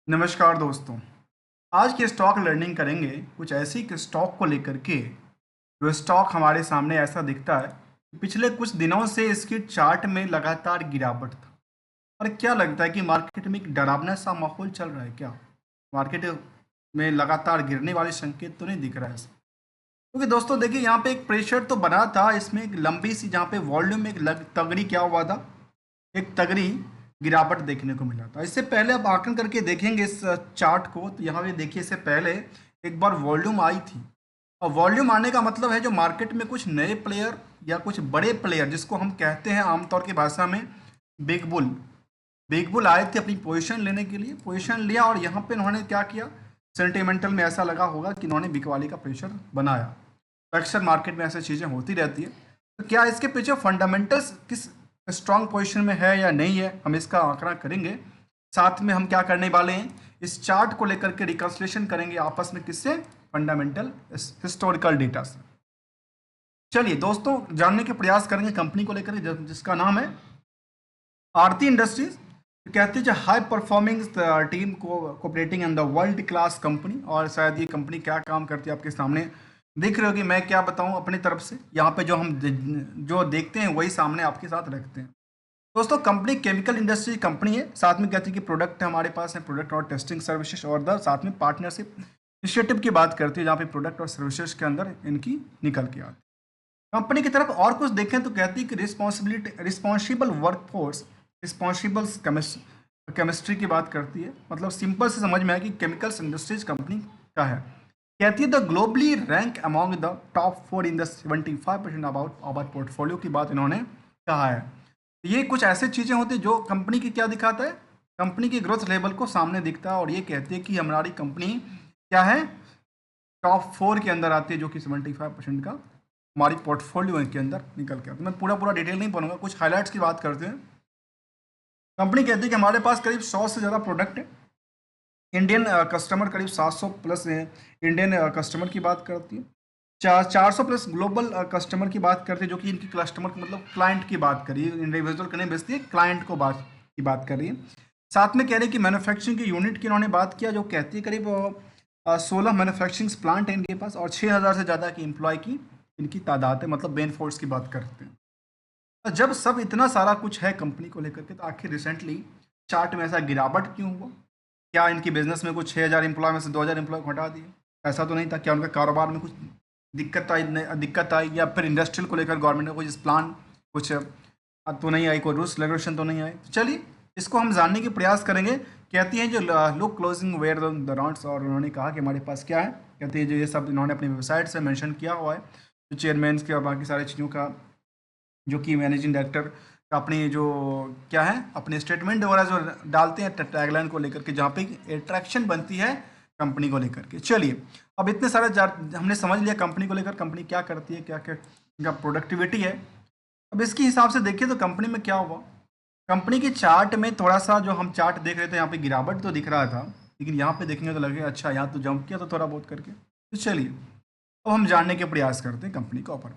नमस्कार दोस्तों। आज की स्टॉक लर्निंग करेंगे कुछ ऐसी कि स्टॉक को लेकर के जो स्टॉक हमारे सामने ऐसा दिखता है कि पिछले कुछ दिनों से इसकी चार्ट में लगातार गिरावट था। और क्या लगता है कि मार्केट में एक डरावना सा माहौल चल रहा है क्या? मार्केट में लगातार गिरने वाले संकेत तो नहीं दिख रहा है ऐसा। क्योंकि दोस्तों देखिए, यहाँ पे एक प्रेशर तो बना था, इसमें एक लंबी सी जहाँ पे वॉल्यूम में तगड़ी क्या हुआ था, एक तगड़ी गिरावट देखने को मिला था। इससे पहले आप आकलन करके देखेंगे इस चार्ट को, तो यहाँ पे देखिए इससे पहले एक बार वॉल्यूम आई थी। और वॉल्यूम आने का मतलब है जो मार्केट में कुछ नए प्लेयर या कुछ बड़े प्लेयर, जिसको हम कहते हैं आमतौर की भाषा में बिग बुल, बिग बुल आए थे अपनी पोजीशन लेने के लिए। पोजीशन लिया और यहाँ पे इन्होंने क्या किया, सेंटिमेंटल में ऐसा लगा होगा कि इन्होंने बिकवाली का प्रेशर बनाया। तो अक्सर मार्केट में ऐसी चीज़ें होती रहती है। तो क्या इसके पीछे फंडामेंटल्स किस स्ट्रांग पोजीशन में है या नहीं है, हम इसका आंकड़ा करेंगे। साथ में हम क्या करने वाले हैं, इस चार्ट को लेकर के रिकंसलेशन करेंगे आपस में, किससे? फंडामेंटल हिस्टोरिकल डेटा से। चलिए दोस्तों, जानने के प्रयास करेंगे कंपनी को लेकर जिसका नाम है आरती इंडस्ट्रीज। कहती है जो हाई परफॉर्मिंग टीम को cooperating in the world class company. और शायद ये कंपनी क्या काम करती है आपके सामने दिख रही होगी। मैं क्या बताऊं अपनी तरफ से, यहाँ पे जो हम जो देखते हैं वही सामने आपके साथ रखते हैं। दोस्तों, कंपनी केमिकल इंडस्ट्री कंपनी है। साथ में कहती है कि प्रोडक्ट हमारे पास है, प्रोडक्ट और टेस्टिंग सर्विसेज, और द साथ में पार्टनरशिप इनिशिएटिव की बात करती है जहाँ पे प्रोडक्ट और सर्विसेज के अंदर इनकी निकल के आती है। कंपनी की तरफ और कुछ देखें तो कहती है कि रिस्पॉन्सिबल वर्कफोर्स, रिस्पॉन्सिबल केमिस्ट्री की बात करती है। मतलब सिंपल से समझ में आया कि केमिकल्स इंडस्ट्रीज कंपनी का है। कहती है the globally rank among the top 4 in the 75% about our portfolio की बात इन्होंने कहा है। ये कुछ ऐसे चीज़ें होती हैं जो कंपनी की क्या दिखाता है, कंपनी की ग्रोथ लेवल को सामने दिखता है। और ये कहती है कि हमारी कंपनी क्या है, टॉप 4 के अंदर आती है, जो कि 75% का हमारी पोर्टफोलियो के अंदर निकल के आता है। मैं पूरा पूरा डिटेल नहीं पढ़ूंगा, कुछ हाइलाइट्स की बात करते हैं। कंपनी कहती है कि हमारे पास करीब 100 से ज़्यादा प्रोडक्ट है। इंडियन कस्टमर करीब 700 प्लस है। इंडियन कस्टमर की बात करती है। 400 प्लस ग्लोबल कस्टमर की बात करते हैं, जो कि इनकी कस्टमर मतलब क्लाइंट की बात करिए, इंडिविजुअल करने बेचती है, क्लाइंट को बात कर रही है। साथ में कह रहे हैं कि मैन्युफैक्चरिंग की यूनिट की इन्होंने बात किया, जो कहती है करीब 16 मैन्युफैक्चरिंग प्लांट है इनके पास, और 6000 से ज़्यादा की एम्प्लॉय की इनकी तादाद है, मतलब बेन फोर्स की बात करते हैं। तो जब सब इतना सारा कुछ है कंपनी को लेकर के, तो आखिर रिसेंटली चार्ट में ऐसा गिरावट क्यों हुआ? क्या इनकी बिजनेस में कुछ 6000 एम्प्लॉय में से 2000 एम्प्लॉय को हटा दिए? ऐसा तो नहीं था। क्या उनका कारोबार में कुछ दिक्कत आई या फिर इंडस्ट्रियल को लेकर गवर्नमेंट ने कुछ प्लान कुछ तो नहीं आई, कोई रूल्स रेगुलेशन तो नहीं आए? तो चलिए इसको हम जानने की प्रयास करेंगे। कहती हैं जो look closing where the rounds, और उन्होंने कहा कि हमारे पास क्या है। कहती है जो ये सब इन्होंने अपनी वेबसाइट से मेंशन किया हुआ है, जो चेयरमैन के और बाकी सारी चीज़ों का, जो कि मैनेजिंग डायरेक्टर का अपनी जो क्या है, अपने स्टेटमेंट वगैरह जो डालते हैं टैगलाइन को लेकर के, जहाँ पे अट्रैक्शन बनती है कंपनी को लेकर के। चलिए, अब इतने सारे हमने समझ लिया कंपनी को लेकर, कंपनी क्या करती है, क्या क्या इनका प्रोडक्टिविटी है। अब इसके हिसाब से देखिए तो कंपनी में क्या हुआ। कंपनी के चार्ट में थोड़ा सा, जो हम चार्ट देख रहे थे, यहाँ पे गिरावट तो दिख रहा था, लेकिन यहाँ पे देखेंगे तो लगेगा अच्छा यहाँ तो जंप किया तो थोड़ा बहुत करके। तो चलिए अब हम जानने के प्रयास करते हैं कंपनी का ऊपर,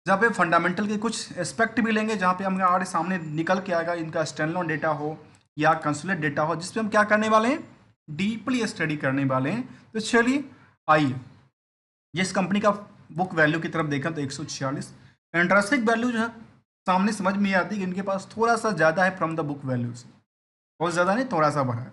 जहाँ पे फंडामेंटल के कुछ एस्पेक्ट भी लेंगे, जहाँ पे हमारे सामने निकल के आएगा इनका स्टैंडअलोन डेटा हो या कंसोलिडेटेड डेटा हो, जिसपे हम क्या करने वाले हैं, डीपली स्टडी करने वाले हैं। तो चलिए आइए, जिस कंपनी का बुक वैल्यू की तरफ देखा तो 146, इंट्रेंसिक वैल्यू जो है सामने समझ में आती है कि इनके पास थोड़ा सा ज़्यादा है फ्रॉम द बुक वैल्यू से, बहुत ज़्यादा नहीं, थोड़ा सा बढ़ा है।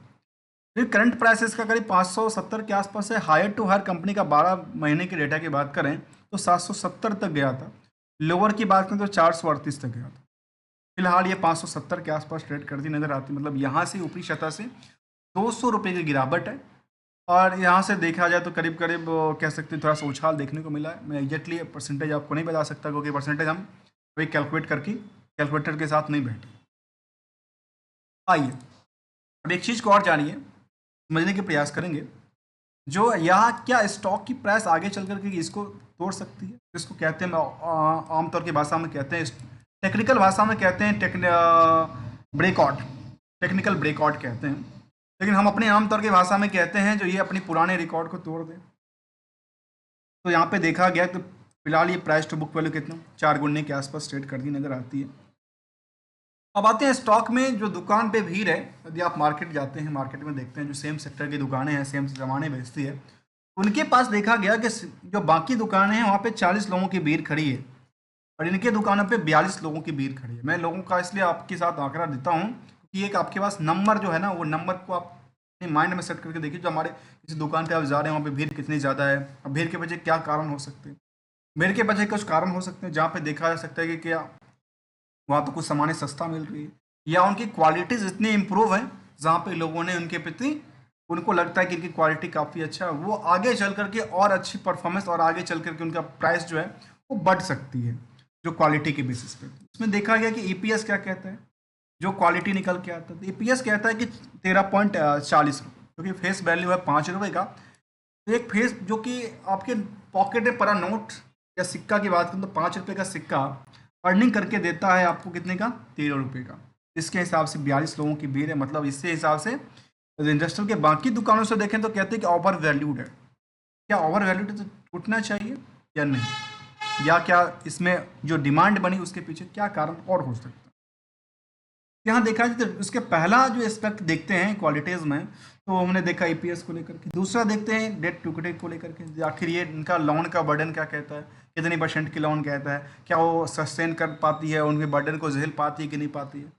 फिर करंट प्राइसेस का करीब 570 के आसपास है। हायर टू हायर कंपनी का 12 महीने के डेटा की बात करें तो 770 तक गया था। लोअर की बात करें तो 438 तक गया था। फिलहाल ये 570 के आसपास ट्रेड करती नजर आती, मतलब यहाँ से ऊपरी सतह से 200 रुपये की गिरावट है। और यहाँ से देखा जाए तो करीब करीब कह सकते हैं थोड़ा सा उछाल देखने को मिला है। मैं एग्जैक्टली परसेंटेज आपको नहीं बता सकता, क्योंकि परसेंटेज हम वही कैलकुलेट करके कैलकुलेटर के साथ नहीं बैठे। आइए अब एक चीज़ को और जानिए, समझने के प्रयास करेंगे। जो यहाँ क्या स्टॉक की प्राइस आगे चल करके इसको तोड़ सकती है, इसको कहते हैं, आमतौर की भाषा में कहते हैं, टेक्निकल भाषा में कहते हैं ब्रेकआउट, टेक्निकल ब्रेकआउट कहते हैं। लेकिन हम अपने आमतौर की भाषा में कहते हैं जो ये अपनी पुराने रिकॉर्ड को तोड़ दे। तो यहाँ पे देखा गया तो फिलहाल ये प्राइस टू बुक वैल्यू कितना 4 गुने के आसपास ट्रेड करती नजर आती है। अब आते हैं स्टॉक में। जो दुकान पे भीड़ है, यदि आप मार्केट जाते हैं, मार्केट में देखते हैं जो सेम सेक्टर की दुकानें हैं, सेम सामानें बेचती है, उनके पास देखा गया कि जो बाकी दुकानें हैं वहाँ पे 40 लोगों की भीड़ खड़ी है और इनके दुकानों पे 42 लोगों की भीड़ खड़ी है। मैं लोगों का इसलिए आपके साथ आंकड़ा देता हूँ क्योंकि एक आपके पास नंबर जो है ना, वो नंबर को आप अपने माइंड में सेट करके देखिए। जो हमारे किसी दुकान पे आप जा रहे हैं वहाँ पे भीड़ कितनी ज़्यादा है, अब भीड़ के पीछे क्या कारण हो सकते हैं। भीड़ के पीछे कुछ कारण हो सकते हैं जहाँ पे देखा जा सकता है कि क्या वहाँ पे कुछ सामानें सस्ता मिल रही है या उनकी क्वालिटीज इतनी इम्प्रूव है जहाँ पे लोगों ने उनके प्रति, उनको लगता है कि इनकी क्वालिटी काफ़ी अच्छा है, वो आगे चल करके और अच्छी परफॉर्मेंस और आगे चल करके उनका प्राइस जो है वो बढ़ सकती है जो क्वालिटी के बेसिस पे। इसमें देखा गया कि ईपीएस क्या कहता है, जो क्वालिटी निकल के आता है, तो ईपीएस कहता है कि 13.40 रुपये, क्योंकि फेस वैल्यू है 5 रुपये का। तो एक फेस जो कि आपके पॉकेट में पड़ा नोट या सिक्का की बात करें तो 5 रुपये का सिक्का अर्निंग करके देता है आपको कितने का, 13 रुपये का। इसके हिसाब से 42 लोगों की भीड़ है, मतलब इससे हिसाब से इंडस्ट्रियल के बाकी दुकानों से देखें तो कहते हैं कि ओवर वैल्यूड है। क्या ओवर वैल्यूड है तो टूटना चाहिए या नहीं, या क्या इसमें जो डिमांड बनी उसके पीछे क्या कारण और हो सकता है। यहाँ देखा जाए तो उसके पहला जो एस्पेक्ट देखते हैं क्वालिटीज़ में, तो हमने देखा ईपीएस को लेकर के। दूसरा देखते हैं डेट टू क्रेडिट को लेकर के, आखिर ये इनका लोन का बर्डन क्या कहता है, कितनी परसेंट की लोन कहता है, क्या वो सस्टेन कर पाती है, उनके बर्डन को झेल पाती है कि नहीं पाती है।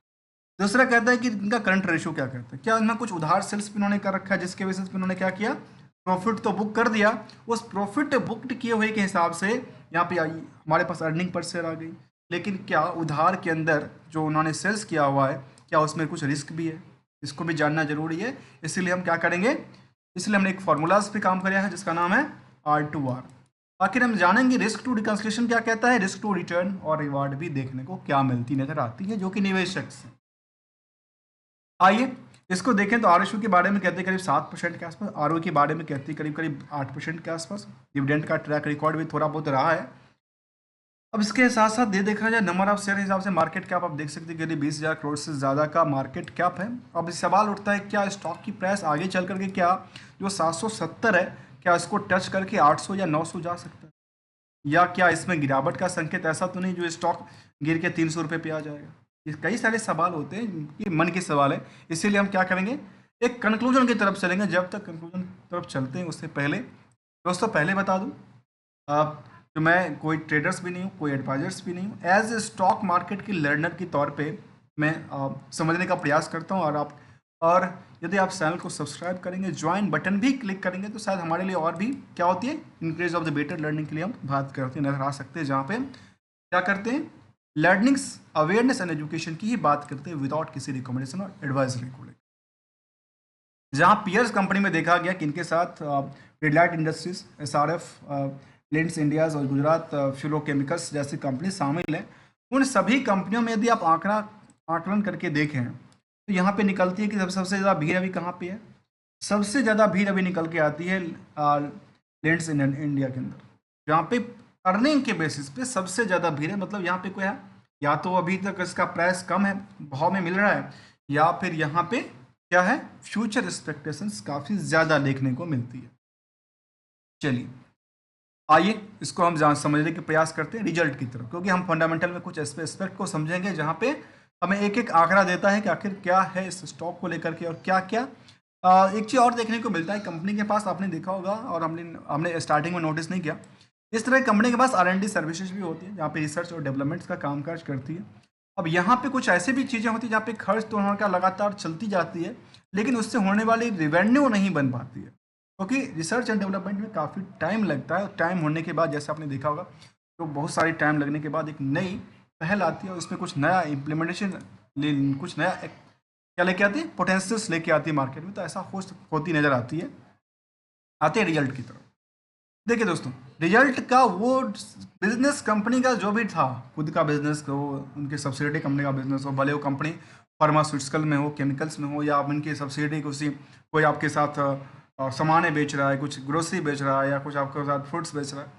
दूसरा कहता है कि इनका करंट रेशियो क्या कहता है, क्या इनमें कुछ उधार सेल्स भी इन्होंने कर रखा है जिसके बेसिस पे इन्होंने क्या किया, प्रॉफिट तो बुक कर दिया, उस प्रॉफिट बुक्ड किए हुए के हिसाब से यहाँ पे आई हमारे पास अर्निंग पर शेयर आ गई। लेकिन क्या उधार के अंदर जो उन्होंने सेल्स किया हुआ है क्या उसमें कुछ रिस्क भी है, इसको भी जानना जरूरी है। इसीलिए हम क्या करेंगे, इसलिए हमने एक फॉर्मूलाज पे काम किया है जिसका नाम है R2R। आखिर हम जानेंगे रिस्क टू रिकंसिलिएशन क्या कहता है, रिस्क टू रिटर्न और रिवार्ड भी देखने को क्या मिलती नजर आती है जो कि निवेशक से। आइए इसको देखें तो आर के बारे में कहते हैं करीब 7% के आसपास, आर के बारे में कहती है करीब करीब 8% के आसपास। डिविडेंड का ट्रैक रिकॉर्ड भी थोड़ा बहुत रहा है। अब इसके साथ साथ ये देखा जाए नंबर ऑफ शेयर के हिसाब से मार्केट कैप आप देख सकते हैं करीब 20,000 करोड़ से ज़्यादा का मार्केट कैप है। अब सवाल उठता है क्या स्टॉक की प्राइस आगे चल करके क्या जो 770 है क्या इसको टच करके 800 या 900 जा सकता है, या क्या इसमें गिरावट का संकेत ऐसा तो नहीं जो स्टॉक गिर के 300 रुपये पे आ जाएगा। ये कई सारे सवाल होते हैं, ये मन के सवाल है। इसीलिए हम क्या करेंगे, एक कंक्लूजन की तरफ चलेंगे। जब तक कंक्लूजन की तरफ चलते हैं उससे पहले दोस्तों पहले बता दूं, आप जो मैं कोई ट्रेडर्स भी नहीं हूँ, कोई एडवाइजर्स भी नहीं हूँ, एज ए स्टॉक मार्केट की लर्नर के तौर पे मैं समझने का प्रयास करता हूँ। और यदि आप चैनल को सब्सक्राइब करेंगे, ज्वाइन बटन भी क्लिक करेंगे तो शायद हमारे लिए और भी क्या होती है, increase of the better learning के लिए हम बात करते नजर आ सकते हैं, जहाँ पे क्या करते हैं, लर्निंग्स अवेयरनेस एंड एजुकेशन की ही बात करते हैं विदाउट किसी रिकमेंडेशन और एडवाइजरी को लेकर। जहाँ पियर्स कंपनी में देखा गया कि इनके साथ पिडलाइट इंडस्ट्रीज, SRF, लिंड्स इंडियाज और गुजरात फ्यूरोकेमिकल्स जैसी कंपनी शामिल हैं। उन सभी कंपनियों में यदि आप आकलन करके देखें तो यहाँ पे निकलती है कि सबसे ज़्यादा भीड़ अभी कहाँ पे है, सबसे ज़्यादा भीड़ अभी निकल के आती है लिंड्स इंडिया के अंदर, जहाँ पे अर्निंग के बेसिस पे सबसे ज़्यादा भीड़ है। मतलब यहाँ पे कोई है, या तो अभी तक इसका प्राइस कम है, भाव में मिल रहा है, या फिर यहाँ पे क्या है, फ्यूचर एक्सपेक्टेशंस काफ़ी ज़्यादा देखने को मिलती है। चलिए आइए इसको हम समझने के प्रयास करते हैं रिजल्ट की तरफ, क्योंकि हम फंडामेंटल में कुछ एस्पेक्ट को समझेंगे जहाँ पे हमें एक एक आंकड़ा देता है कि आखिर क्या है इस स्टॉक को लेकर के और क्या क्या। एक चीज़ और देखने को मिलता है कंपनी के पास, आपने देखा होगा और हमने हमने स्टार्टिंग में नोटिस नहीं किया, इस तरह कंपनी के पास R&D सर्विसेज भी होती है जहाँ पे रिसर्च और डेवलपमेंट्स का कामकाज करती है। अब यहाँ पे कुछ ऐसी भी चीज़ें होती हैं जहाँ पे खर्च तो उनका लगातार चलती जाती है, लेकिन उससे होने वाली रेवेन्यू नहीं बन पाती है, क्योंकि रिसर्च एंड डेवलपमेंट में काफ़ी टाइम लगता है। टाइम होने के बाद जैसे आपने देखा होगा तो बहुत सारी टाइम लगने के बाद एक नई पहल आती है और उसमें कुछ नया इम्प्लीमेंटेशन, कुछ नया क्या लेके आती है, पोटेंशियल्स लेके आती है मार्केट में। तो ऐसा होती नज़र आती है। आते हैं रिजल्ट की तरफ। देखिए दोस्तों, रिजल्ट का वो बिजनेस कंपनी का जो भी था, खुद का बिजनेस हो, उनके सब्सिडी कंपनी का बिजनेस हो, भले वो कंपनी फार्मास्यूटिकल में हो, केमिकल्स में हो, या आप उनकी सब्सिडी कोई आपके साथ सामानें बेच रहा है, कुछ ग्रोसरी बेच रहा है, या कुछ आपके साथ फ्रूट्स बेच रहा है,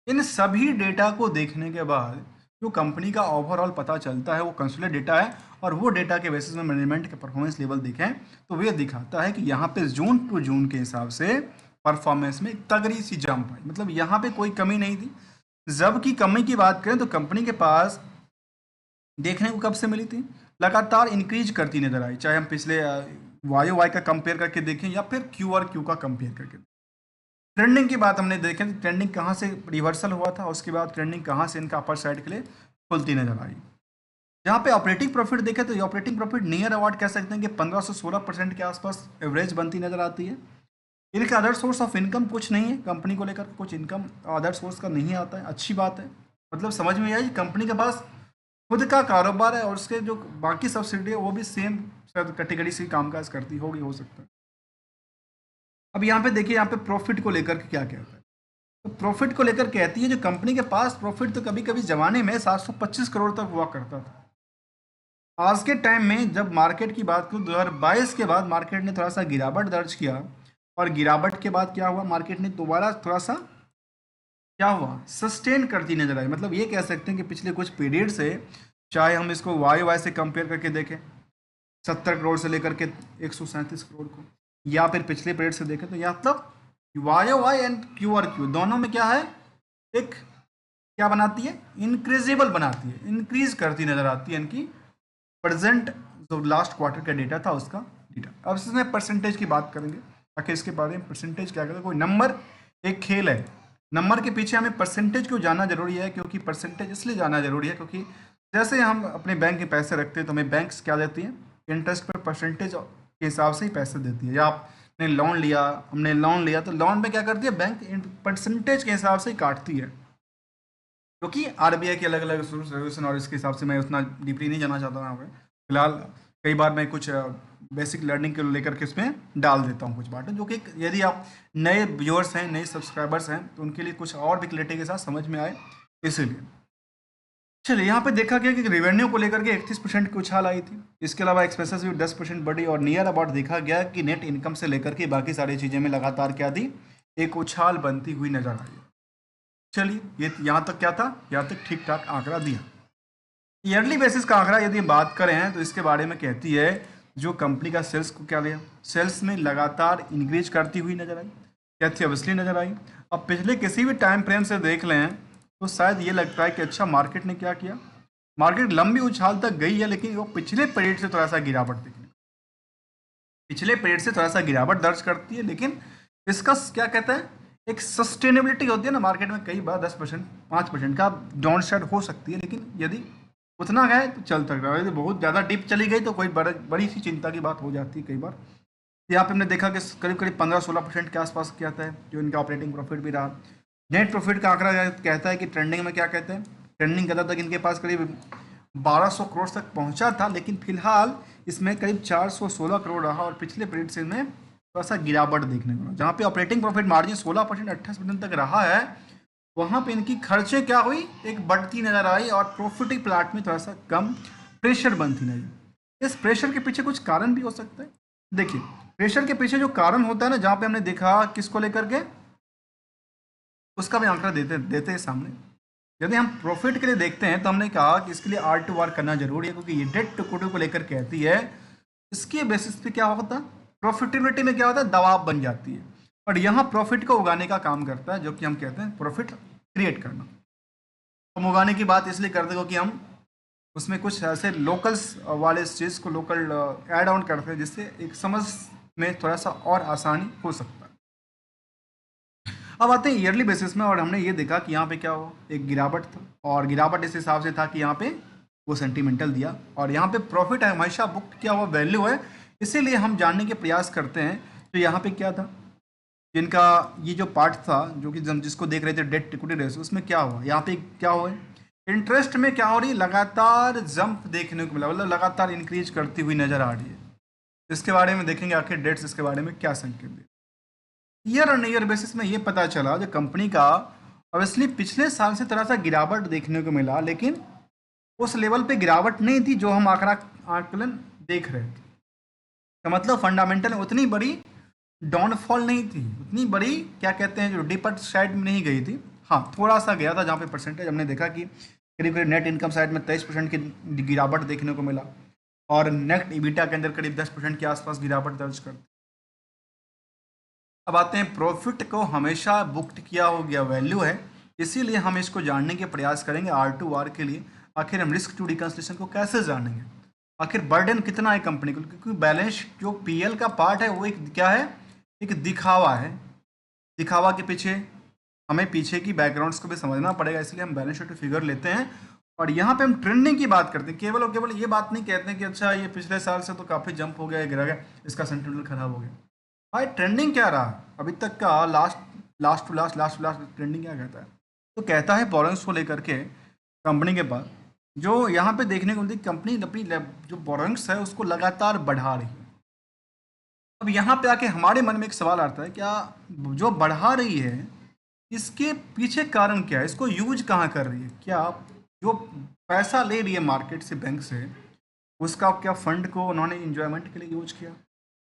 इन सभी डेटा को देखने के बाद जो कंपनी का ओवरऑल पता चलता है वो कंसोलिडेट डेटा है। और वो डेटा के बेसिस में मैनेजमेंट के परफॉर्मेंस लेवल देखें तो वे दिखाता है कि यहाँ पे जून टू जून के हिसाब से परफॉर्मेंस में एक तगड़ी सी जंप आई, मतलब यहाँ पे कोई कमी नहीं थी। जब की कमी की बात करें तो कंपनी के पास देखने को कब से मिली थी, लगातार इंक्रीज करती नजर आई, चाहे हम पिछले वाई वाई का कंपेयर करके देखें या फिर क्यू और क्यू का कंपेयर करके। ट्रेंडिंग की बात हमने देखें तो ट्रेंडिंग कहाँ से रिवर्सल हुआ था, उसके बाद ट्रेंडिंग कहाँ से इनका अपर साइड के लिए खुलती नजर आई। जहाँ पे ऑपरेटिंग प्रॉफिट देखें तो ये ऑपरेटिंग प्रॉफिट नियर अबाउट कह सकते हैं कि 15 से 16% के आसपास एवरेज बनती नजर आती है। इनका अदर सोर्स ऑफ इनकम कुछ नहीं है, कंपनी को लेकर कुछ इनकम अदर सोर्स का नहीं आता है, अच्छी बात है। मतलब समझ में आई कंपनी के पास खुद का कारोबार है और उसके जो बाकी सब्सिडी है वो भी सेम कैटेगरी से कामकाज करती होगी, हो सकता है। अब यहाँ पे देखिए, यहाँ पे प्रॉफिट को लेकर के क्या कहता है। तो प्रॉफिट को लेकर कहती है जो कंपनी के पास प्रॉफिट तो कभी कभी जमाने में 725 करोड़ तक हुआ करता था। आज के टाइम में जब मार्केट की बात करूँ 2022 के बाद मार्केट ने थोड़ा सा गिरावट दर्ज किया, और गिरावट के बाद क्या हुआ, मार्केट ने दोबारा थोड़ा सा क्या हुआ, सस्टेन करती नजर आई। मतलब ये कह सकते हैं कि पिछले कुछ पीरियड से, चाहे हम इसको वाई वाई से कंपेयर करके देखें 70 करोड़ से लेकर के 137 करोड़ को, या फिर पिछले पीरियड से देखें तो यहाँ तक Y Y and Q R Q दोनों में क्या है, एक क्या बनाती है, इंक्रीजेबल बनाती है, इंक्रीज करती नजर आती है इनकी प्रेजेंट जो लास्ट क्वार्टर का डेटा था उसका डेटा। अब इसमें परसेंटेज की बात करेंगे, ताकि इसके बारे में परसेंटेज क्या कहते हैं। कोई नंबर एक खेल है, नंबर के पीछे हमें परसेंटेज को जानना जरूरी है, क्योंकि परसेंटेज इसलिए जानना जरूरी है क्योंकि जैसे हम अपने बैंक में पैसे रखते हैं तो हमें बैंक्स क्या देती हैं, इंटरेस्ट पर परसेंटेज के हिसाब से ही पैसे देती है। या आपने लोन लिया, हमने लोन लिया तो लोन में क्या करती है, बैंक परसेंटेज के हिसाब से ही काटती है, क्योंकि आरबीआई के अलग अलग रूल्स रेगुलेशन और इसके हिसाब से मैं उतना डीपली नहीं जाना चाहता हूँ यहाँ पे फिलहाल। कई बार मैं कुछ बेसिक लर्निंग को लेकर के इसमें डाल देता हूँ कुछ बातें, जो कि यदि आप नए व्यूअर्स हैं, नए सब्सक्राइबर्स हैं, तो उनके लिए कुछ और भी क्लैरिटी के साथ समझ में आए, इसीलिए। चलिए, यहाँ पे देखा गया कि रेवेन्यू को लेकर के 31% की उछाल आई थी। इसके अलावा एक्सपेंसेस भी 10% बढ़ी, और नियर अबाउट देखा गया कि नेट इनकम से लेकर के बाकी सारी चीज़ें में लगातार क्या थी, एक उछाल बनती हुई नजर आई। चलिए, ये यहाँ तक क्या था, यहाँ तक ठीक ठाक आंकड़ा दिया। ईयरली बेसिस का आंकड़ा यदि बात करें तो इसके बारे में कहती है जो कंपनी का सेल्स को क्या लिया, सेल्स में लगातार इंक्रीज करती हुई नजर आई, क्या थी, ऑब्वियसली नजर आई। अब पिछले किसी भी टाइम फ्रेम से देख लें तो शायद ये लगता है कि अच्छा मार्केट ने क्या किया, मार्केट लंबी उछाल तक गई है, लेकिन वो पिछले पीरियड से थोड़ा सा गिरावट देखने, पिछले पीरियड से थोड़ा सा गिरावट दर्ज करती है। लेकिन इसका क्या कहता है, एक सस्टेनेबिलिटी होती है ना मार्केट में, कई बार 10% 5% का डाउन साइड हो सकती है, लेकिन यदि उतना गए तो चल सकता है, यदि बहुत ज़्यादा डीप चली गई तो कोई बड़ी सी चिंता की बात हो जाती है कई बार। यहाँ पे हमने देखा कि करीब करीब 15-16% के आसपास क्या आता है जो इनका ऑपरेटिंग प्रॉफिट भी रहा। नेट प्रॉफिट का आंकड़ा कहता है कि ट्रेंडिंग में क्या कहते हैं, ट्रेंडिंग कहता था कि इनके पास करीब 1200 करोड़ तक पहुंचा था, लेकिन फिलहाल इसमें करीब 416 करोड़ रहा, और पिछले पीरियड से इनमें थोड़ा सा गिरावट देखने को मिला। जहाँ पे ऑपरेटिंग प्रॉफिट मार्जिन 16% 28% तक रहा है, वहाँ पे इनकी खर्चे क्या हुई, एक बढ़ती नजर आई, और प्रॉफिट प्लाट में थोड़ा सा कम प्रेशर बनती नजर। इस प्रेशर के पीछे कुछ कारण भी हो सकता है। देखिए, प्रेशर के पीछे जो कारण होता है ना, जहाँ पे हमने देखा किसको लेकर के, उसका भी आंकड़ा देते हैं सामने। यदि हम प्रॉफिट के लिए देखते हैं तो हमने कहा कि इसके लिए R2R करना जरूरी है, क्योंकि ये डेट टू इक्विटी को लेकर कहती है। इसके बेसिस पे क्या होता है, प्रॉफिटेबिलिटी में क्या होता है, दबाव बन जाती है, और यहाँ प्रॉफिट को उगाने का काम करता है, जो कि हम कहते हैं प्रॉफिट क्रिएट करना। हम उगाने की बात इसलिए करते हैं कि हम उसमें कुछ ऐसे लोकल्स वाले चीज़ को लोकल ऐड ऑन करते हैं, जिससे एक समझ में थोड़ा सा और आसानी हो सकता है। अब आते हैं ईयरली बेसिस में, और हमने ये देखा कि यहाँ पे क्या हुआ, एक गिरावट था, और गिरावट इस हिसाब से था कि यहाँ पे वो सेंटीमेंटल दिया, और यहाँ पे प्रॉफिट है हमेशा बुक किया हुआ वैल्यू है। इसीलिए हम जानने के प्रयास करते हैं तो यहाँ पे क्या था, जिनका ये जो पार्ट था जो कि हम जिसको देख रहे थे डेट इक्विटी रेशियो, उसमें क्या हुआ, यहाँ पे क्या हुआ, इंटरेस्ट में क्या हो रही, लगातार जंप देखने को मिला, मतलब लगातार इंक्रीज करती हुई नजर आ रही है। इसके बारे में देखेंगे आखिर डेट्स इसके बारे में क्या संकेत दे। ईयर ऑन ईयर बेसिस में ये पता चला जो कंपनी का ऑब्वियसली पिछले साल से थोड़ा सा गिरावट देखने को मिला, लेकिन उस लेवल पे गिरावट नहीं थी जो हम आकलन देख रहे थे। तो मतलब फंडामेंटल उतनी बड़ी डाउनफॉल नहीं थी, उतनी बड़ी क्या कहते हैं जो डीपर साइड में नहीं गई थी। हाँ, थोड़ा सा गया था, जहाँ पे परसेंटेज हमने देखा कि करीब करीब नेट इनकम साइड में 23% की गिरावट देखने को मिला, और नेट ईबिटा के अंदर करीब 10% के आसपास गिरावट दर्ज कर। अब आते हैं प्रॉफिट को हमेशा बुक्ड किया हो गया वैल्यू है, इसीलिए हम इसको जानने के प्रयास करेंगे R2R के लिए। आखिर हम रिस्क टू रिकंसिलिएशन को कैसे जानेंगे, आखिर बर्डन कितना है कंपनी को, क्योंकि बैलेंस जो पीएल का पार्ट है वो एक क्या है, एक दिखावा है। दिखावा के पीछे हमें पीछे की बैकग्राउंड्स को भी समझना पड़ेगा, इसलिए हम बैलेंस शीट फिगर लेते हैं। और यहाँ पे हम ट्रेंडिंग की बात करते हैं, केवल और केवल ये बात नहीं कहते हैं कि अच्छा ये पिछले साल से तो काफ़ी जंप हो गया, ये गिरा गया, इसका सेंटिमेंटल खराब हो गया। भाई ट्रेंडिंग क्या रहा अभी तक का, लास्ट ट्रेंडिंग क्या कहता है? तो कहता है बोरोइंग्स को लेकर के कंपनी के पास जो यहाँ पे देखने को मिलती है, कंपनी अपनी जो बोरोइंग्स है उसको लगातार बढ़ा रही है। अब यहाँ पे आके हमारे मन में एक सवाल आता है, क्या जो बढ़ा रही है इसके पीछे कारण क्या है, इसको यूज कहाँ कर रही है? क्या जो पैसा ले रही है मार्केट से, बैंक से, उसका क्या फंड को उन्होंने इंजॉयमेंट के लिए यूज किया?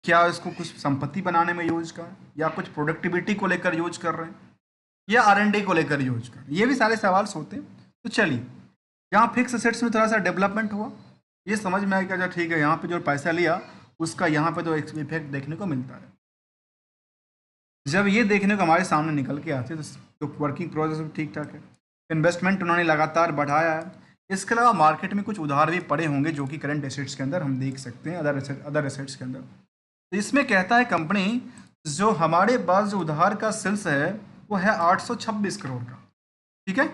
क्या इसको कुछ संपत्ति बनाने में यूज कर, या कुछ प्रोडक्टिविटी को लेकर यूज कर रहे हैं, या आर&डी को लेकर यूज कर? ये भी सारे सवाल होते हैं। तो चलिए, यहाँ फिक्स असेट्स में थोड़ा सा डेवलपमेंट हुआ, ये समझ में आएगा, अच्छा ठीक है, यहाँ पे जो पैसा लिया उसका यहाँ पे तो इफेक्ट देखने को मिलता है। जब ये देखने को हमारे सामने निकल के आते हैं तो वर्किंग प्रोसेस ठीक ठाक है, इन्वेस्टमेंट उन्होंने लगातार बढ़ाया है। इसके अलावा मार्केट में कुछ उधार भी पड़े होंगे जो कि करंट एसेट्स के अंदर हम देख सकते हैं, अदर एसेट्स के अंदर। तो इसमें कहता है कंपनी जो हमारे पास जो उधार का सेल्स है वो है 826 करोड़ का। ठीक है,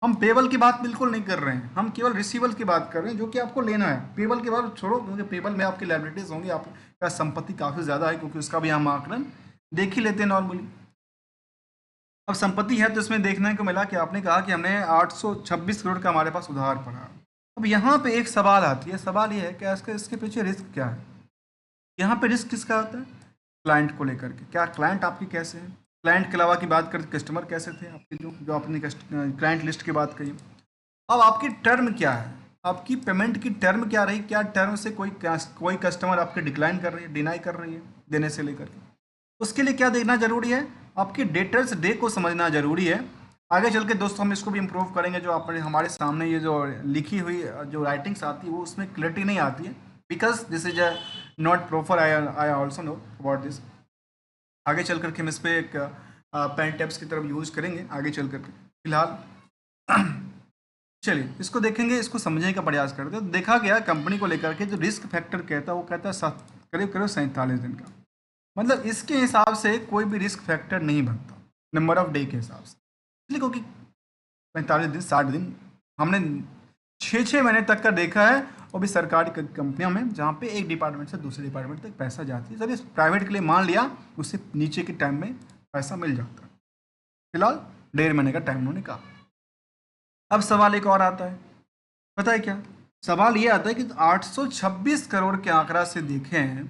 हम पेबल की बात बिल्कुल नहीं कर रहे हैं, हम केवल रिसीवल की बात कर रहे हैं जो कि आपको लेना है। पेबल के बाद छोड़ो, क्योंकि पेबल में आपकी लाइबिलिटीज होंगी, आपका संपत्ति काफ़ी ज़्यादा है, क्योंकि उसका भी हम आकलन देख ही लेते हैं नॉर्मली। अब संपत्ति है तो इसमें देखने को मिला कि आपने कहा कि हमें 826 करोड़ का हमारे पास उधार पड़ा। अब यहाँ पे एक सवाल आती है, सवाल ये है कि इसके पीछे रिस्क क्या है? यहाँ पे रिस्क किसका आता है? क्लाइंट को लेकर के। क्या क्लाइंट आपकी कैसे हैं? क्लाइंट के अलावा की बात करें, कस्टमर कैसे थे आपके, जो आपने क्लाइंट लिस्ट की बात करी। अब आपकी टर्म क्या है, आपकी पेमेंट की टर्म क्या रही? क्या टर्म से कोई कस्टमर आपके डिक्लाइन कर रही है, डिनाई कर रही है देने से लेकर के? उसके लिए क्या देखना जरूरी है? आपकी डेटर्स डे को समझना जरूरी है। आगे चल के दोस्तों हम इसको भी इम्प्रूव करेंगे। जो आप हमारे सामने ये जो लिखी हुई जो राइटिंग्स आती है वो उसमें क्लैरिटी नहीं आती है, because this is a not proper. I also know about this. आगे चल करके हम इस पर एक पेन टेप्स की तरफ यूज करेंगे आगे चल करके। फिलहाल चलिए इसको देखेंगे, इसको समझने का प्रयास करते हैं। तो देखा गया कंपनी को लेकर के जो रिस्क फैक्टर कहता है वो कहता है करीब करीब 47 दिन का। मतलब इसके हिसाब से कोई भी रिस्क फैक्टर नहीं बनता नंबर ऑफ डे के हिसाब से, इसलिए क्योंकि 45 दिन 60 दिन हमने 6 महीने तक का देखा है। और भी सरकारी कंपनियों में जहाँ पे एक डिपार्टमेंट से दूसरे डिपार्टमेंट तक पैसा जाती है, चलिए प्राइवेट के लिए मान लिया उससे नीचे के टाइम में पैसा मिल जाता है। फिलहाल 1.5 महीने का टाइम उन्होंने कहा। अब सवाल एक और आता है, पता है क्या सवाल? ये आता है कि 826 करोड़ के आंकड़ा से देखें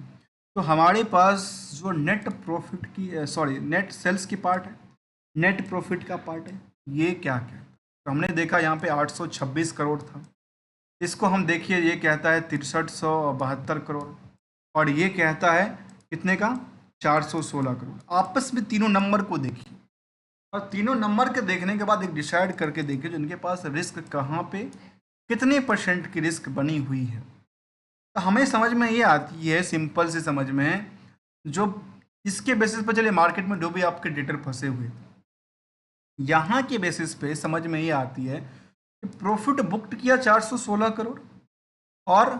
तो हमारे पास जो नेट प्रॉफिट की नेट सेल्स की पार्ट है, नेट प्रॉफिट का पार्ट है, ये क्या क्या है? तो हमने देखा यहाँ पे 826 करोड़ था, इसको हम देखिए ये कहता है 6372 करोड़, और ये कहता है कितने का? 416 करोड़। आपस में तीनों नंबर को देखिए, और तीनों नंबर के देखने के बाद एक डिसाइड करके देखिए जो इनके पास रिस्क कहाँ पे, कितने % की रिस्क बनी हुई है। तो हमें समझ में ये आती है, सिंपल सी समझ में, जो इसके बेसिस पर चलिए मार्केट में जो भी आपके डेटर फंसे हुए थे, यहाँ के बेसिस पे समझ में ये आती है कि प्रॉफिट बुक्ड किया 416 करोड़, और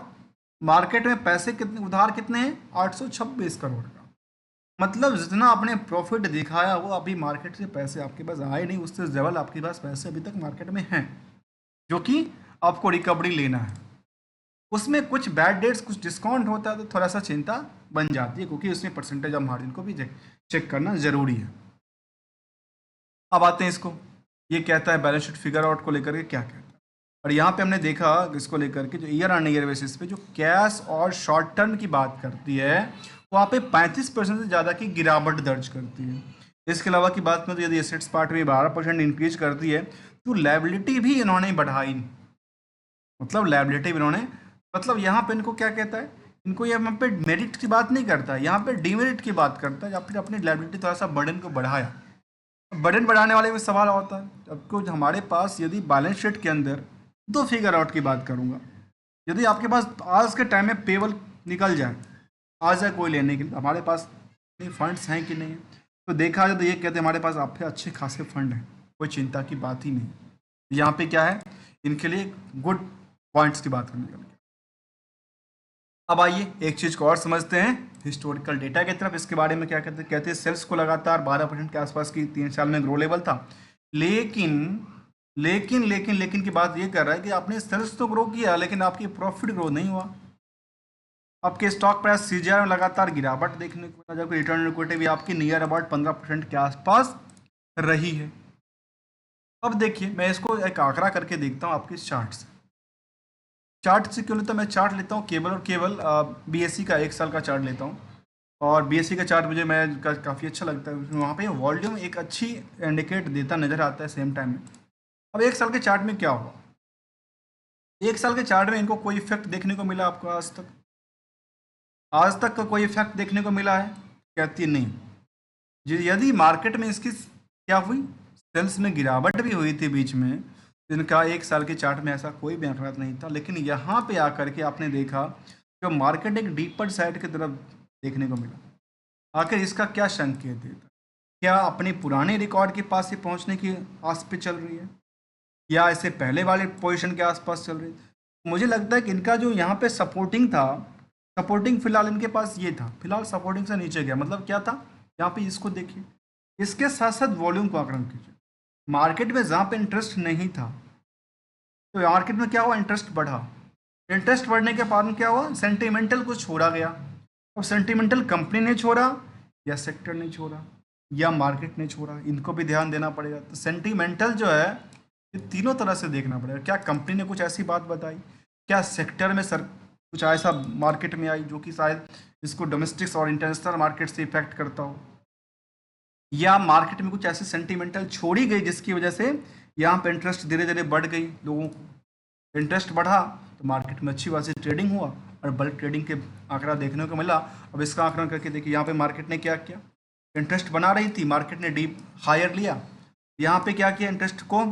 मार्केट में पैसे कितने, उधार कितने हैं? 826 करोड़ का। मतलब जितना आपने प्रॉफिट दिखाया वो अभी मार्केट से पैसे आपके पास आए नहीं, उससे डबल आपके पास पैसे अभी तक मार्केट में हैं, जो कि आपको रिकवरी लेना है। उसमें कुछ बैड डेट्स, कुछ डिस्काउंट होता है तो थोड़ा सा चिंता बन जाती है, क्योंकि उसमें परसेंटेज ऑफ मार्जिन को भी चेक करना ज़रूरी है। अब आते हैं इसको, ये कहता है बैलेंस शीट फिगर आउट को लेकर के क्या कहता है। और यहाँ पे हमने देखा इसको लेकर के जो ईयर ऑन ईयर बेसिस पे जो कैश और शॉर्ट टर्म की बात करती है वहाँ पे 35% से ज़्यादा की गिरावट दर्ज करती है। इसके अलावा की बात करें तो यदि एसेट्स पार्ट में 12% इंक्रीज करती है तो लायबिलिटी भी इन्होंने बढ़ाई। मतलब लायबिलिटी भी इन्होंने, मतलब यहाँ पे इनको क्या कहता है, इनको यहाँ पे मेरिट की बात नहीं करता है, यहाँ पे डीमेरिट की बात करता है, या फिर अपनी लायबिलिटी थोड़ा सा बर्डन को बढ़ाया। बर्डन बढ़ाने वाले में सवाल होता है, आपको हमारे पास यदि बैलेंस शीट के अंदर दो फिगर आउट की बात करूँगा, यदि आपके पास आज के टाइम में पेबल निकल जाए, आ जाए कोई लेने के लिए, हमारे पास फंड्स हैं कि नहीं है, तो देखा जाए तो ये कहते हैं हमारे पास आप अच्छे खासे फंड हैं, कोई चिंता की बात ही नहीं। यहाँ पे क्या है, इनके लिए गुड पॉइंट्स की बात करने लगे। अब आइए एक चीज़ को और समझते हैं हिस्टोरिकल डेटा की तरफ। इसके बारे में क्या कहते हैं सेल्स को लगातार 12% के आसपास की 3 साल में ग्रो लेवल था। लेकिन लेकिन की बात ये कर रहा है कि आपने सेल्स तो ग्रो किया लेकिन आपकी प्रॉफिट ग्रो नहीं हुआ। आपके स्टॉक प्राइस सीजीआर में लगातार गिरावट देखने को मिला, जबकि रिटर्न ऑन इक्विटी भी आपकी नियर अबाउट 15% के आसपास रही है। अब देखिए मैं इसको एक आंकड़ा करके देखता हूँ आपके चार्ट से। चार्ट से क्यों लेता हूँ? मैं चार्ट लेता हूँ केवल और केवल बीएससी का 1 साल का चार्ट लेता हूँ। और बीएससी का चार्ट मुझे काफ़ी अच्छा लगता है, वहाँ पे वॉल्यूम एक अच्छी इंडिकेट देता नज़र आता है सेम टाइम में। अब 1 साल के चार्ट में क्या हुआ? 1 साल के चार्ट में इनको कोई इफेक्ट देखने को मिला आपको आज तक? आज तक का कोई इफेक्ट देखने को मिला है? कहती नहीं। यदि मार्केट में इसकी क्या हुई, सेल्स में गिरावट भी हुई थी बीच में, जिनका 1 साल के चार्ट में ऐसा कोई भी आंकड़ा नहीं था, लेकिन यहाँ पे आकर के आपने देखा कि मार्केट एक डीपर साइड की तरफ देखने को मिला। आखिर इसका क्या संकेत देता? क्या अपने पुराने रिकॉर्ड के पास ही पहुंचने की आस पे चल रही है, या इससे पहले वाले पोजीशन के आसपास चल रही है? मुझे लगता है कि इनका जो यहाँ पे सपोर्टिंग था, सपोर्टिंग फिलहाल इनके पास ये था, फिलहाल सपोर्टिंग से नीचे गया। मतलब क्या था यहाँ पे, इसको देखिए, इसके साथ साथ वॉल्यूम को आकलन कीजिए। मार्केट में जहाँ पे इंटरेस्ट नहीं था, तो मार्केट में क्या हुआ, इंटरेस्ट बढ़ा। इंटरेस्ट बढ़ने के कारण क्या हुआ, सेंटिमेंटल को छोड़ा गया। अब सेंटिमेंटल कंपनी ने छोड़ा, या सेक्टर ने छोड़ा, या मार्केट ने छोड़ा, इनको भी ध्यान देना पड़ेगा। तो सेंटिमेंटल जो है ये तीनों तरह से देखना पड़ेगा। क्या कंपनी ने कुछ ऐसी बात बताई, क्या सेक्टर में सर कुछ ऐसा मार्केट में आई जो कि शायद इसको डोमेस्टिक्स और इंटरनेशनल मार्केट से इफेक्ट करता हो, या मार्केट में कुछ ऐसी सेंटिमेंटल छोड़ी गई जिसकी वजह से यहाँ पे इंटरेस्ट धीरे धीरे बढ़ गई। लोगों को इंटरेस्ट बढ़ा तो मार्केट में अच्छी खासी ट्रेडिंग हुआ और बल्क ट्रेडिंग के आंकड़ा देखने को मिला। अब इसका आंकड़ा करके देखिए यहाँ पे मार्केट ने क्या किया, इंटरेस्ट बना रही थी, मार्केट ने डीप हायर लिया। यहाँ पे क्या किया, इंटरेस्ट को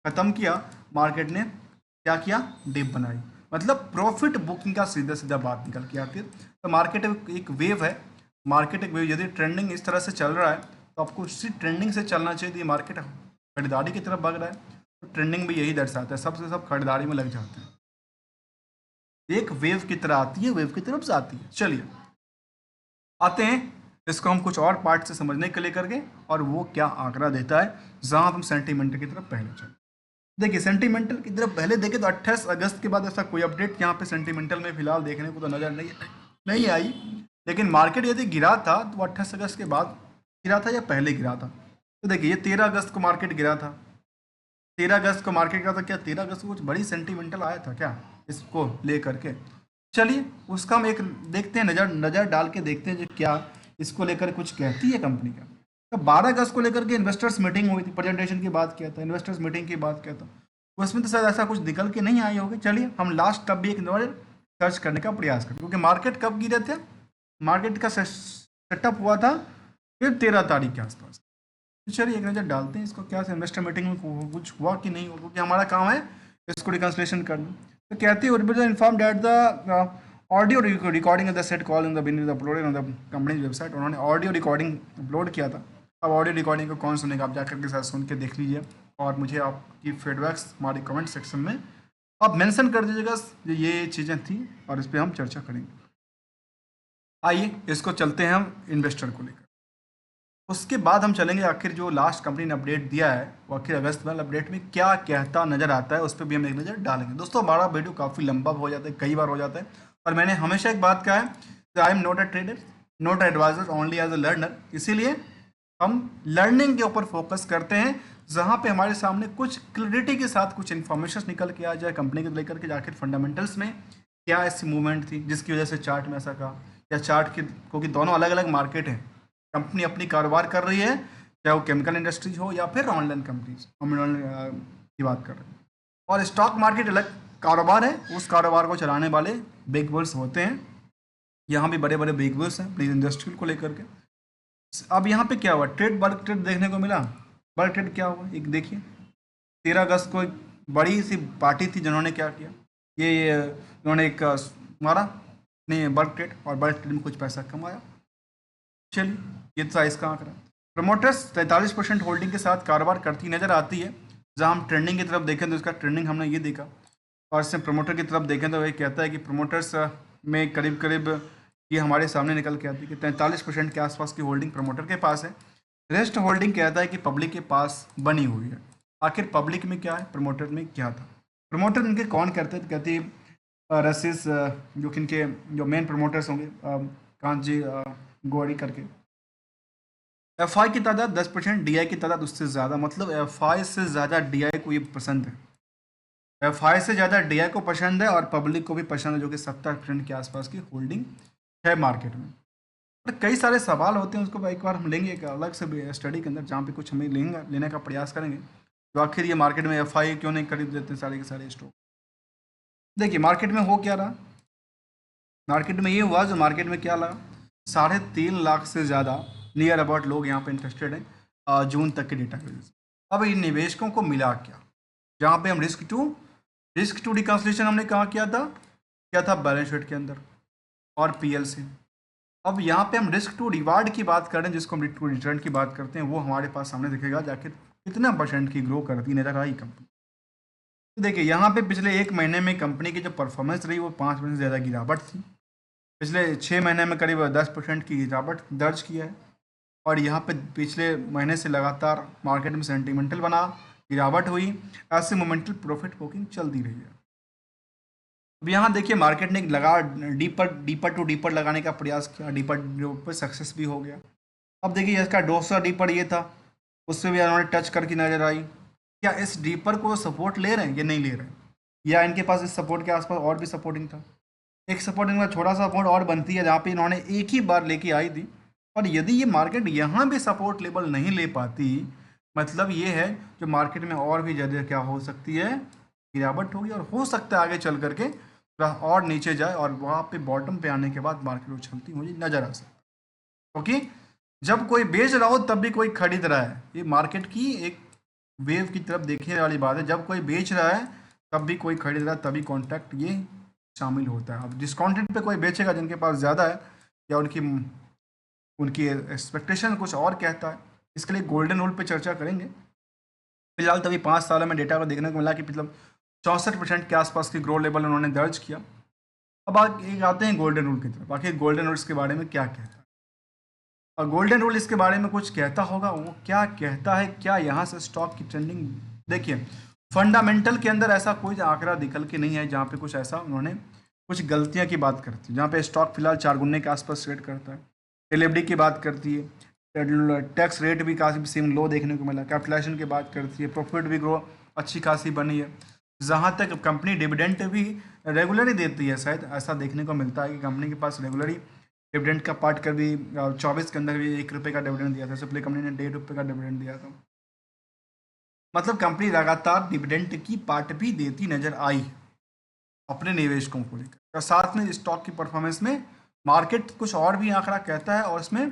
ख़त्म किया, मार्केट ने क्या किया, डिप बनाई। मतलब प्रॉफिट बुकिंग का सीधा सीधा बात निकल के आती है। तो मार्केट एक वेव है, मार्केट एक वेव, यदि ट्रेंडिंग इस तरह से चल रहा है तो आपको उसी ट्रेंडिंग से चलना चाहिए। मार्केट खरीदारी की तरफ भाग रहा है तो ट्रेंडिंग भी यही दर्शाता है, सबसे सब खरीदारी में लग जाते हैं। एक वेव की तरह आती है, वेव की तरफ से आती है। चलिए आते हैं इसको हम कुछ और पार्ट से समझने के लिए करके, और वो क्या आंकड़ा देता है जहां हम सेंटीमेंटल की तरफ पहले चले। देखिए सेंटीमेंटल की तरफ पहले देखें तो 28 अगस्त के बाद ऐसा कोई अपडेट यहाँ पे सेंटीमेंटल में फिलहाल देखने को तो नजर नहीं आई। लेकिन मार्केट यदि गिरा था तो 28 अगस्त के बाद गिरा था या पहले गिरा था? तो देखिए ये 13 अगस्त को मार्केट गिरा था। 13 अगस्त को मार्केट गिरा था, क्या 13 अगस्त को कुछ बड़ी सेंटीमेंटल आया था क्या इसको ले करके? चलिए उसका हम एक देखते हैं, नज़र डाल के देखते हैं जो क्या इसको लेकर कुछ कहती है कंपनी का। तो 12 अगस्त को लेकर के इन्वेस्टर्स मीटिंग हुई थी, प्रेजेंटेशन की बात किया था, इन्वेस्टर्स मीटिंग की बात किया था। उसमें तो शायद ऐसा कुछ निकल के नहीं आई होगी। चलिए हम लास्ट तब भी एक नज़र सर्च करने का प्रयास करें, क्योंकि मार्केट कब गिरे थे, मार्केट का सेटअप हुआ था फिर 13 तारीख के आसपास। तो चलिए एक नज़र डालते हैं इसको, क्या इन्वेस्टर मीटिंग में कुछ हुआ कि नहीं हुआ, क्योंकि हमारा काम है इसको रिकन्सलेशन करना। तो कहती है inform that the audio recording of the set call in the been uploaded on the company website. उन्होंने ऑडियो रिकॉर्डिंग अपलोड किया था। अब ऑडियो रिकॉर्डिंग को कौन सुनेगा, आप जाकर के साथ सुन के देख लीजिए, और मुझे आपकी फीडबैक्स हमारे कमेंट सेक्शन में आप मेंशन कर दीजिएगा ये चीज़ें थी, और इस पर हम चर्चा करेंगे। आइए इसको चलते हैं हम इन्वेस्टर को लेकर। उसके बाद हम चलेंगे आखिर जो लास्ट कंपनी ने अपडेट दिया है वो आखिर अगस्त वाले अपडेट में क्या कहता नजर आता है, उस पर भी हम एक नज़र डालेंगे। दोस्तों हमारा वीडियो काफ़ी लंबा हो जाता है, कई बार हो जाता है, और मैंने हमेशा एक बात कहा है, I am not a trader, not advisor, only as a learner. इसीलिए हम लर्निंग के ऊपर फोकस करते हैं, जहाँ पे हमारे सामने कुछ क्लैरिटी के साथ कुछ इन्फॉर्मेशन निकल के आ जाए कंपनी को लेकर के, आखिर फंडामेंटल्स में क्या ऐसी मूवमेंट थी जिसकी वजह से चार्ट में ऐसा कहा, या चार्ट की, क्योंकि दोनों अलग अलग मार्केट हैं, कंपनी अपनी कारोबार कर रही है, चाहे वो केमिकल इंडस्ट्रीज हो या फिर ऑनलाइन कंपनीज, हम ऑनलाइन की बात कर रहे हैं, और स्टॉक मार्केट अलग कारोबार है, उस कारोबार को चलाने वाले बिग बुल्स होते हैं। यहाँ भी बड़े बड़े बिग बुल्स हैं प्लीज इंडस्ट्रियल को लेकर के। अब यहाँ पे क्या हुआ, ट्रेड, बल्क ट्रेड देखने को मिला। बल्क ट्रेड क्या हुआ, एक देखिए 13 अगस्त को एक बड़ी सी पार्टी थी जिन्होंने क्या किया, ये उन्होंने एक मारा नहीं बल्क ट्रेड, और बल्क ट्रेड में कुछ पैसा कमाया। चलिए ये था इसका आंकड़ा। प्रमोटर्स 43% होल्डिंग के साथ कारोबार करती नजर आती है। जहां हम ट्रेंडिंग की तरफ देखें तो इसका ट्रेंडिंग हमने ये देखा, और इससे प्रमोटर की तरफ देखें तो ये कहता है कि प्रमोटर्स में करीब करीब ये हमारे सामने निकल के आती है कि 43% के आसपास की होल्डिंग प्रमोटर के पास है। रेस्ट होल्डिंग कहता है कि पब्लिक के पास बनी हुई है। आखिर पब्लिक में क्या है, प्रमोटर में क्या था? प्रमोटर इनके कौन करते थे? कहती रसीस, जो कि इनके जो मेन प्रमोटर्स होंगे, कांची गौरी करके। एफ आई की तादाद 10%, डी आई की तादाद उससे ज़्यादा, मतलब एफ आई से ज़्यादा डी आई को ये पसंद है। एफ आई से ज़्यादा डी आई को पसंद है और पब्लिक को भी पसंद है, जो कि 70% के आसपास की होल्डिंग है मार्केट में। और कई सारे सवाल होते हैं, उसको एक बार हम लेंगे एक अलग से स्टडी के अंदर, जहाँ पे कुछ हमें लेने का प्रयास करेंगे। तो आखिर ये मार्केट में एफ आई क्यों नहीं खरीद देते सारे के सारे स्टॉक? देखिए मार्केट में हो क्या रहा, मार्केट में ये हुआ, जो मार्केट में क्या लगा, 3.5 लाख से ज़्यादा नियर अबाउट लोग यहाँ पे इंटरेस्टेड हैं जून तक के डेटा की वजह से। अब इन निवेशकों को मिला क्या, जहाँ पे हम रिस्क टू रिकन्सिलेशन हमने कहाँ किया था बैलेंस शीट के अंदर और पीएल से। अब यहाँ पे हम रिस्क टू रिवार्ड की बात करें, जिसको हम टू रिटर्न की बात करते हैं, वो हमारे पास सामने दिखेगा जाके कितना % की ग्रो करती नजर आई कंपनी। तो देखिए यहाँ पे पिछले 1 महीने में कंपनी की जो परफॉर्मेंस रही वो 5% से ज़्यादा गिरावट थी। पिछले 6 महीने में करीब 10% की गिरावट दर्ज किया है। और यहाँ पे पिछले महीने से लगातार मार्केट में सेंटिमेंटल बना, गिरावट हुई, ऐसे मोमेंटल प्रॉफिट बुकिंग चलती रही है। अब यहाँ देखिए मार्केट ने लगा डीपर टू डीपर लगाने का प्रयास किया, डीपर पर सक्सेस भी हो गया। अब देखिए इसका दूसरा डीपर ये था, उससे भी उन्होंने टच करके नजर आई। क्या इस डीपर को सपोर्ट ले रहे हैं या नहीं ले रहे हैं, या इनके पास इस सपोर्ट के आसपास और भी सपोर्टिंग था? एक सपोर्टिंग का छोटा सा सपोर्ट और बनती है, जहाँ पे इन्होंने एक ही बार लेके आई थी। और यदि ये मार्केट यहाँ भी सपोर्ट लेवल नहीं ले पाती, मतलब ये है जो मार्केट में और भी ज़्यादा क्या हो सकती है, गिरावट होगी, और हो सकता है आगे चल करके थोड़ा और नीचे जाए और वहाँ पे बॉटम पे आने के बाद मार्केट उछलती मुझे नज़र आ सकती है। क्योंकि जब कोई बेच रहा हो तब भी कोई खरीद रहा है, ये मार्केट की एक वेव की तरफ देखने वाली बात है। जब कोई बेच रहा है तब भी कोई खरीद रहा है, तभी कॉन्ट्रैक्ट ये शामिल होता है। अब जिस कॉन्ट्रैक्ट पे कोई बेचेगा, जिनके पास ज़्यादा है या उनकी उनकी एक्सपेक्टेशन कुछ और कहता है, इसके लिए गोल्डन रूल पे चर्चा करेंगे। फिलहाल तभी 5 सालों में डेटा को देखने को मिला कि मतलब 64% के आसपास की ग्रोथ लेवल उन्होंने दर्ज किया। अब आते हैं गोल्डन रूल की तरफ। आखिर गोल्डन रूल्स के बारे में क्या कहता है, और गोल्डन रूल इसके बारे में कुछ कहता होगा, वो क्या कहता है, क्या यहाँ से स्टॉक की ट्रेंडिंग? देखिए फंडामेंटल के अंदर ऐसा कोई आंकड़ा निकल के नहीं है जहाँ पे कुछ ऐसा उन्होंने कुछ गलतियाँ की बात करती है, जहाँ पे स्टॉक फिलहाल 4 गुने के आसपास ट्रेड करता है। एलएफडी की बात करती है, टैक्स रेट भी काफ़ी सेम लो देखने को मिला, कैपिटलाइजेशन की बात करती है, प्रॉफिट भी ग्रो अच्छी खासी बनी है। जहाँ तक कंपनी डिविडेंड भी रेगुलरली देती है, शायद ऐसा देखने को मिलता है कि कंपनी के पास रेगुलरली डिविडेंड का पार्ट कर भी 24 के अंदर भी 1 रुपये का डिविडेंड दिया था, इससे पहले कंपनी ने 1.5 रुपये का डिविडेंड दिया था। मतलब कंपनी लगातार डिविडेंड की पार्ट भी देती नजर आई अपने निवेशकों को लेकर। और साथ में स्टॉक की परफॉर्मेंस में मार्केट कुछ और भी आंकड़ा कहता है, और इसमें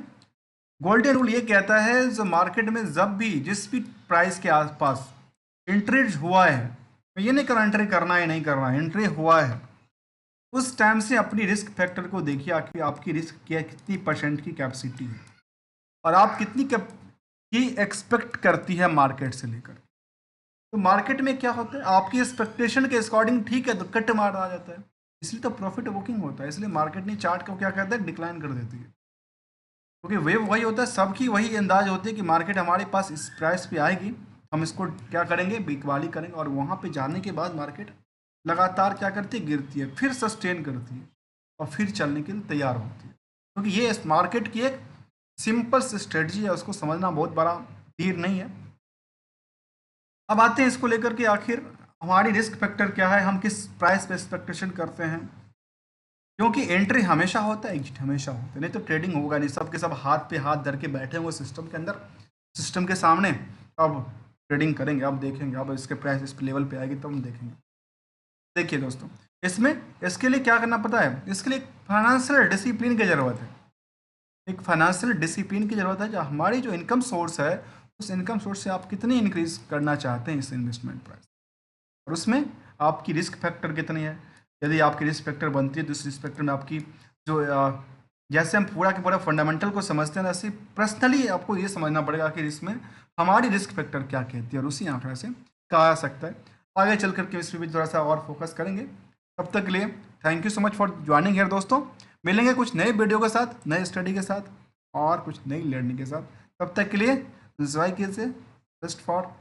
गोल्डन रूल ये कहता है जो मार्केट में जब भी जिस भी प्राइस के आसपास एंट्री हुआ है, मैं ये नहीं कर एंट्री करना है नहीं करना है, एंट्री हुआ है, उस टाइम से अपनी रिस्क फैक्टर को देखिए कि आपकी रिस्क क्या कितनी % की कैपेसिटी है, और आप कितनी की एक्सपेक्ट करती है मार्केट से लेकर। तो मार्केट में क्या होता है, आपकी एक्सपेक्टेशन के अकॉर्डिंग ठीक है तो कट मार आ जाता है, इसलिए तो प्रॉफिट बुकिंग होता है। इसलिए मार्केट ने चार्ट को क्या कहता है, डिक्लाइन कर देती है, क्योंकि वेव वही होता है, सबकी वही अंदाज होती है कि मार्केट हमारे पास इस प्राइस पे आएगी, हम इसको क्या करेंगे, बिकवाली करेंगे, और वहाँ पे जाने के बाद मार्केट लगातार क्या करती है, गिरती है, फिर सस्टेन करती है और फिर चलने के लिए तैयार होती है। क्योंकि ये इस मार्केट की एक सिंपल स्ट्रेटजी है, उसको समझना बहुत बड़ा तीर नहीं है। अब आते हैं इसको लेकर के आखिर हमारी रिस्क फैक्टर क्या है, हम किस प्राइस पे एक्सपेक्टेशन करते हैं, क्योंकि एंट्री हमेशा होता है, एग्जिट हमेशा होता है, नहीं तो ट्रेडिंग होगा नहीं। सब के सब हाथ पे हाथ धर के बैठे हुए सिस्टम के अंदर, सिस्टम के सामने, अब ट्रेडिंग करेंगे, अब देखेंगे, अब इसके प्राइस इस लेवल पे आएगी तब हम देखेंगे। देखिए दोस्तों, इसमें इसके लिए क्या करना पता है, इसके लिए फाइनेंशियल डिसिप्लिन की ज़रूरत है। एक फाइनेंशियल डिसिप्लिन की ज़रूरत है, जो हमारी जो इनकम सोर्स है, उस इनकम सोर्स से आप कितनी इंक्रीज करना चाहते हैं इस इन्वेस्टमेंट प्राइस, और उसमें आपकी रिस्क फैक्टर कितनी है। यदि आपकी रिस्क फैक्टर बनती है तो इस रिस्क फैक्टर में आपकी जो जैसे हम पूरा के पूरा फंडामेंटल को समझते हैं, वैसे पर्सनली आपको ये समझना पड़ेगा कि इसमें हमारी रिस्क फैक्टर क्या कहती है, और उसी आंकड़े से कहा जा सकता है। आगे चल करके इस पर भी थोड़ा सा और फोकस करेंगे। तब तक के लिए thank you so much for joining here दोस्तों। मिलेंगे कुछ नए वीडियो के साथ, नए स्टडी के साथ और कुछ नई लर्निंग के साथ। तब तक के लिए एंजॉय कीजिए। Just for